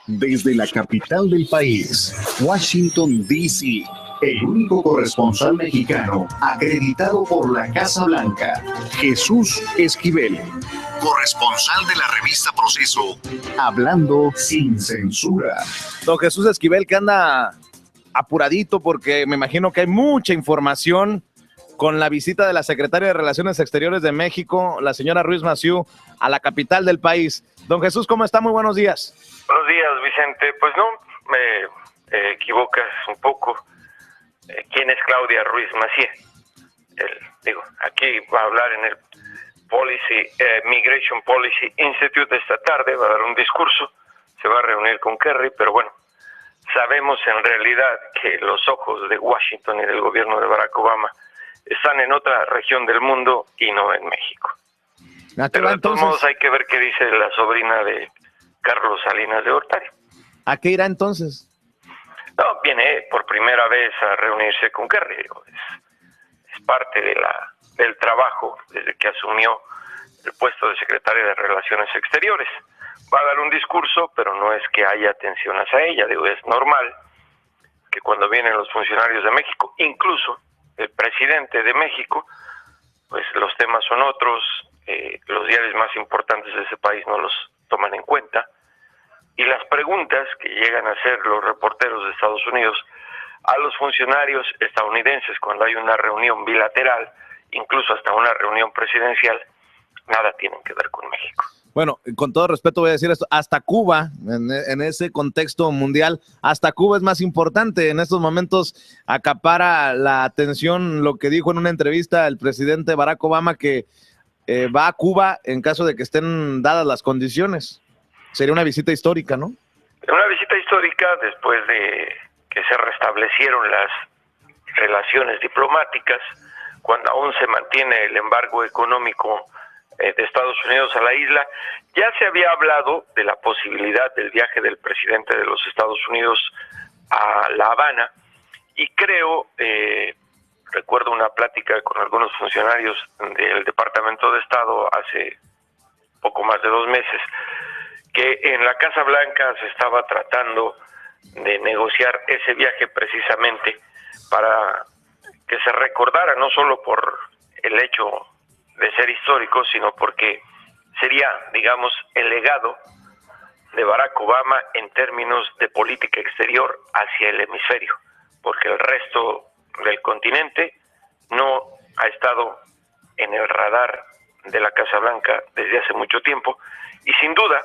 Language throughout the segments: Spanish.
Desde la capital del país, Washington, D.C., el único corresponsal mexicano acreditado por la Casa Blanca, Jesús Esquivel, corresponsal de la revista Proceso, hablando sin censura. Don Jesús Esquivel, que anda apuradito porque me imagino que hay mucha información con la visita de la secretaria de Relaciones Exteriores de México, la señora Ruiz Massieu, a la capital del país. Don Jesús, ¿cómo está? Muy buenos días. Buenos días, Vicente. Pues no, me equivocas un poco. ¿Quién es Claudia Ruiz Massieu? Aquí va a hablar en el Migration Policy Institute esta tarde, va a dar un discurso, se va a reunir con Kerry, pero bueno, sabemos en realidad que los ojos de Washington y del gobierno de Barack Obama están en otra región del mundo y no en México. Pero de todos modos hay que ver qué dice la sobrina de Carlos Salinas de Gortari. ¿A qué irá entonces? No, viene por primera vez a reunirse con Kerry. Es parte del trabajo desde que asumió el puesto de secretaria de Relaciones Exteriores. Va a dar un discurso, pero no es que haya atención hacia ella. Es normal que cuando vienen los funcionarios de México, incluso el presidente de México, pues los temas son otros, los diarios más importantes de ese país no los toman en cuenta, y las preguntas que llegan a hacer los reporteros de Estados Unidos a los funcionarios estadounidenses cuando hay una reunión bilateral, incluso hasta una reunión presidencial, nada tienen que ver con México. Bueno, con todo respeto voy a decir esto, hasta Cuba, en ese contexto mundial, hasta Cuba es más importante. En estos momentos acapara la atención lo que dijo en una entrevista el presidente Barack Obama, que va a Cuba en caso de que estén dadas las condiciones. Sería una visita histórica, ¿no? Una visita histórica después de que se restablecieron las relaciones diplomáticas, cuando aún se mantiene el embargo económico de Estados Unidos a la isla. Ya se había hablado de la posibilidad del viaje del presidente de los Estados Unidos a La Habana, y creo, recuerdo una plática con algunos funcionarios del Departamento de Estado hace poco más de 2 meses, que en la Casa Blanca se estaba tratando de negociar ese viaje precisamente para que se recordara, no solo por el hecho de ser histórico, sino porque sería, digamos, el legado de Barack Obama en términos de política exterior hacia el hemisferio, porque el resto del continente no ha estado en el radar de la Casa Blanca desde hace mucho tiempo, y sin duda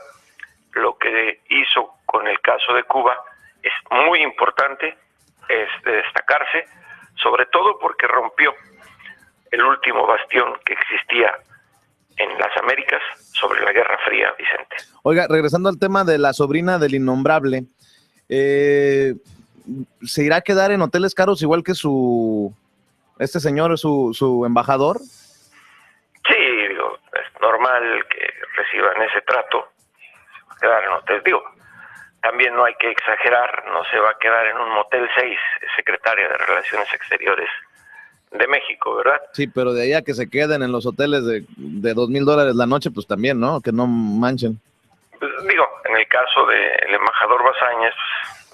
lo que hizo con el caso de Cuba es muy importante, es de destacarse, sobre todo porque rompió el último bastión que existía en las Américas sobre la Guerra Fría, Vicente. Oiga, regresando al tema de la sobrina del innombrable, ¿se irá a quedar en hoteles caros igual que este señor, su embajador? Sí, es normal que reciban ese trato, se va a quedar en hoteles. También no hay que exagerar, no se va a quedar en un Motel 6, secretaria de Relaciones Exteriores de México, ¿verdad? Sí, pero de ahí a que se queden en los hoteles de $2,000 la noche, pues también, ¿no? Que no manchen. Pues, en el caso del embajador Bazañez,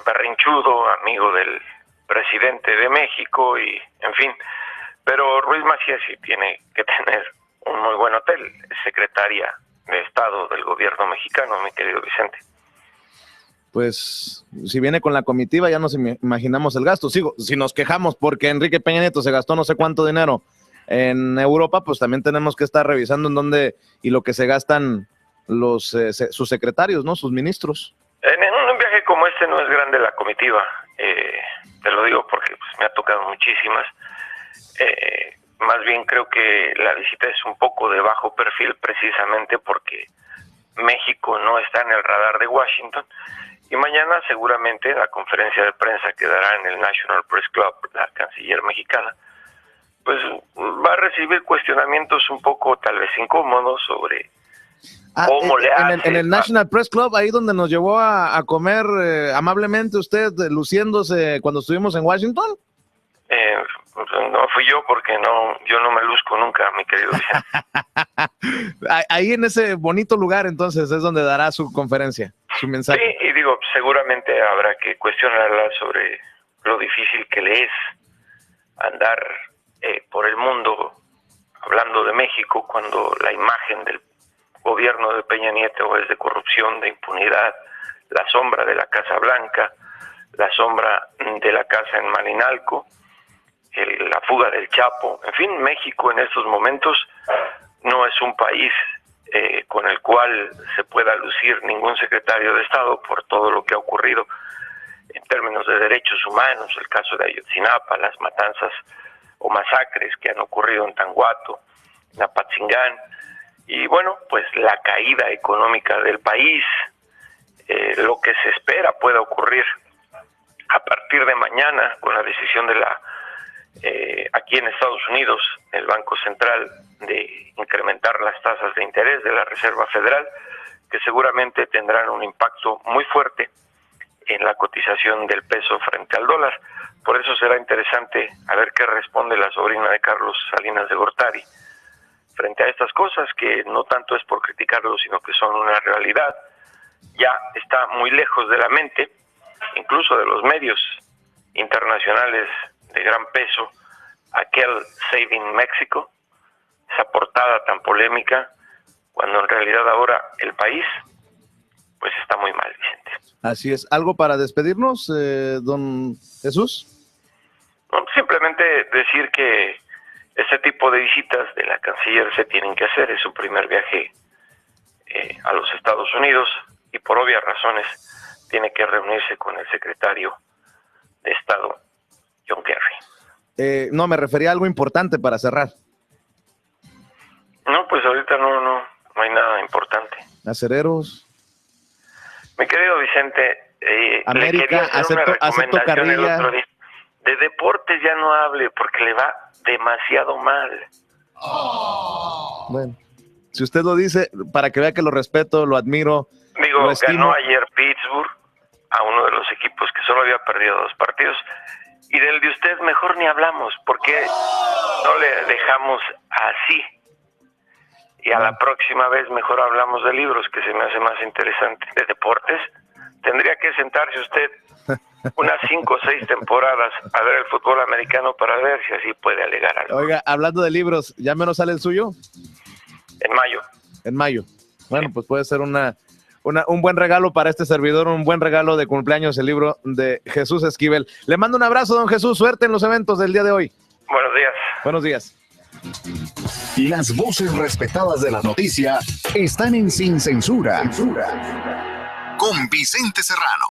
berrinchudo, amigo del presidente de México, y en fin, pero Ruiz Massieu sí tiene que tener un muy buen hotel, es secretaria de Estado del gobierno mexicano, mi querido Vicente. Pues si viene con la comitiva ya nos imaginamos el gasto. Si nos quejamos porque Enrique Peña Nieto se gastó no sé cuánto dinero en Europa, pues también tenemos que estar revisando en dónde y lo que se gastan sus secretarios, ¿no? Sus ministros. En un viaje como este no es grande la comitiva, te lo digo porque pues, me ha tocado muchísimas. Más bien creo que la visita es un poco de bajo perfil, precisamente porque México no está en el radar de Washington. Y mañana seguramente en la conferencia de prensa que dará en el National Press Club la canciller mexicana, pues va a recibir cuestionamientos un poco tal vez incómodos sobre cómo le hace. En el National Press Club, ahí donde nos llevó a comer amablemente usted, luciéndose cuando estuvimos en Washington. No fui yo porque yo no me luzco nunca, mi querido Vicente. Ahí en ese bonito lugar entonces es donde dará su conferencia. su mensaje. Sí, y digo, seguramente habrá que cuestionarla sobre lo difícil que le es andar por el mundo hablando de México cuando la imagen del gobierno de Peña Nieto es de corrupción, de impunidad, la sombra de la Casa Blanca, la sombra de la casa en Malinalco, la fuga del Chapo. En fin, México en estos momentos no es un país con el cual se pueda lucir ningún secretario de Estado por todo lo que ha ocurrido en términos de derechos humanos, el caso de Ayotzinapa, las matanzas o masacres que han ocurrido en Tanguato, en Apatzingán, y bueno, pues la caída económica del país, lo que se espera pueda ocurrir a partir de mañana con la decisión de aquí en Estados Unidos, el Banco Central, de incrementar las tasas de interés de la Reserva Federal, que seguramente tendrán un impacto muy fuerte en la cotización del peso frente al dólar. Por eso será interesante a ver qué responde la sobrina de Carlos Salinas de Gortari frente a estas cosas, que no tanto es por criticarlo, sino que son una realidad. Ya está muy lejos de la mente, incluso de los medios internacionales de gran peso, aquel Saving Mexico, esa portada tan polémica, cuando en realidad ahora el país pues está muy mal, Vicente. Así es. ¿Algo para despedirnos, don Jesús? No, simplemente decir que este tipo de visitas de la canciller se tienen que hacer. Es su primer viaje a los Estados Unidos y por obvias razones tiene que reunirse con el secretario de Estado, John Kerry. No, me refería a algo importante para cerrar. No, pues ahorita no hay nada importante. Acereros. Mi querido Vicente, América, acepto carrilla. De deportes ya no hable porque le va demasiado mal. Bueno, si usted lo dice, para que vea que lo respeto, lo admiro. Digo, lo estimo. ganó ayer Pittsburgh a uno de los equipos que solo había perdido 2 partidos. Y del de usted mejor ni hablamos, porque no le dejamos así. Y a la próxima vez mejor hablamos de libros, que se me hace más interesante. De deportes, tendría que sentarse usted unas 5 o 6 temporadas a ver el fútbol americano para ver si así puede alegar algo. Oiga, hablando de libros, ¿ya menos sale el suyo? En mayo. En mayo. Bueno, pues puede ser un buen regalo para este servidor, un buen regalo de cumpleaños, el libro de Jesús Esquivel. Le mando un abrazo, don Jesús, suerte en los eventos del día de hoy. Buenos días. Buenos días. Las voces respetadas de la noticia están en Sin Censura. Con Vicente Serrano.